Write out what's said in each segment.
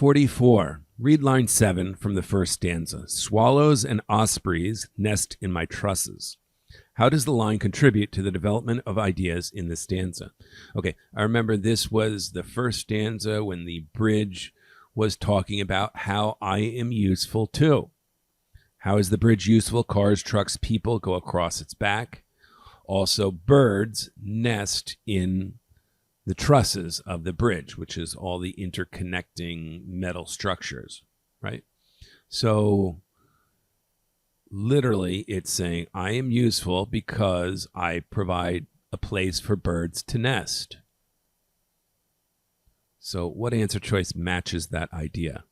44. Read line 7 from the first stanza. Swallows and ospreys nest in my trusses. How does the line contribute to the development of ideas in the stanza? Okay, I remember this was the first stanza when the bridge was talking about how I am useful too. How is the bridge useful? Cars, trucks, people go across its back. Also, birds nest in the trusses of the bridge, which is all the interconnecting metal structures, right? So literally it's saying I am useful because I provide a place for birds to nest. So what answer choice matches that idea?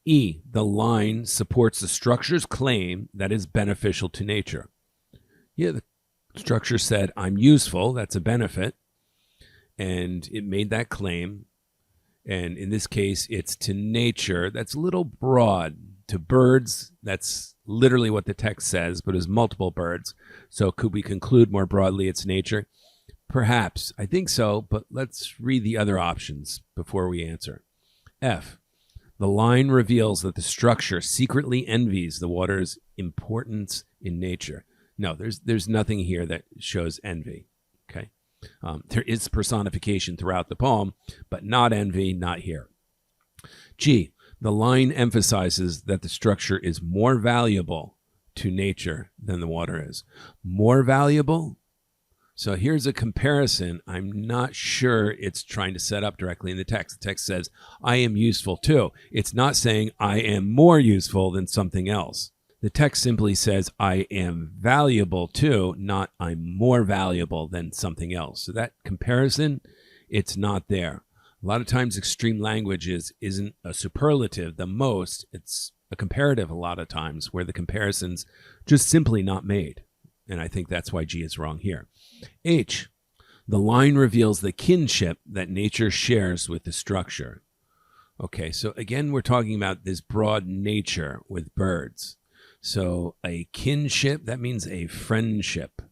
E, the line supports the structure's claim that is beneficial to nature. Yeah, the structure said I'm useful, that's a benefit. And it made that claim, and in this case, it's to nature. That's a little broad. To birds, that's literally what the text says, but it's multiple birds. So could we conclude more broadly it's nature? Perhaps. I think so, but let's read the other options before we answer. F, the line reveals that the structure secretly envies the water's importance in nature. No, there's nothing here that shows envy, okay? There is personification throughout the poem, but not envy, not here. G, the line emphasizes that the structure is more valuable to nature than the water is. More valuable? So here's a comparison. I'm not sure it's trying to set up directly in the text. The text says, I am useful too. It's not saying I am more useful than something else. The text simply says, I am valuable too, not I'm more valuable than something else. So that comparison, it's not there. A lot of times extreme language isn't a superlative. The most, it's a comparative a lot of times where the comparison's just simply not made. And I think that's why G is wrong here. H, the line reveals the kinship that nature shares with the structure. Okay, so again, we're talking about this broad nature with birds. So a kinship, that means a friendship,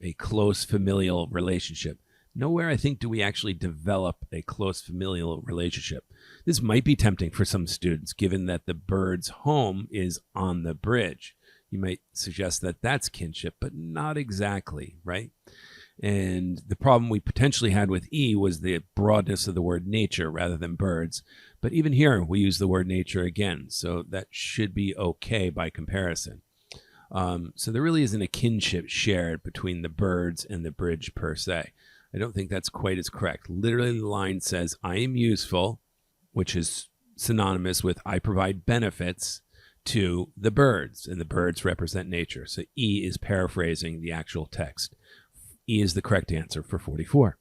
a close familial relationship. Nowhere, I think, do we actually develop a close familial relationship. This might be tempting for some students, given that the bird's home is on the bridge. You might suggest that that's kinship, but not exactly, right? And the problem we potentially had with E was the broadness of the word nature rather than birds. But even here, we use the word nature again. So that should be okay by comparison. So there really isn't a kinship shared between the birds and the bridge per se. I don't think that's quite as correct. Literally, the line says, I am useful, which is synonymous with I provide benefits to the birds, and the birds represent nature. So E is paraphrasing the actual text. E is the correct answer for 44.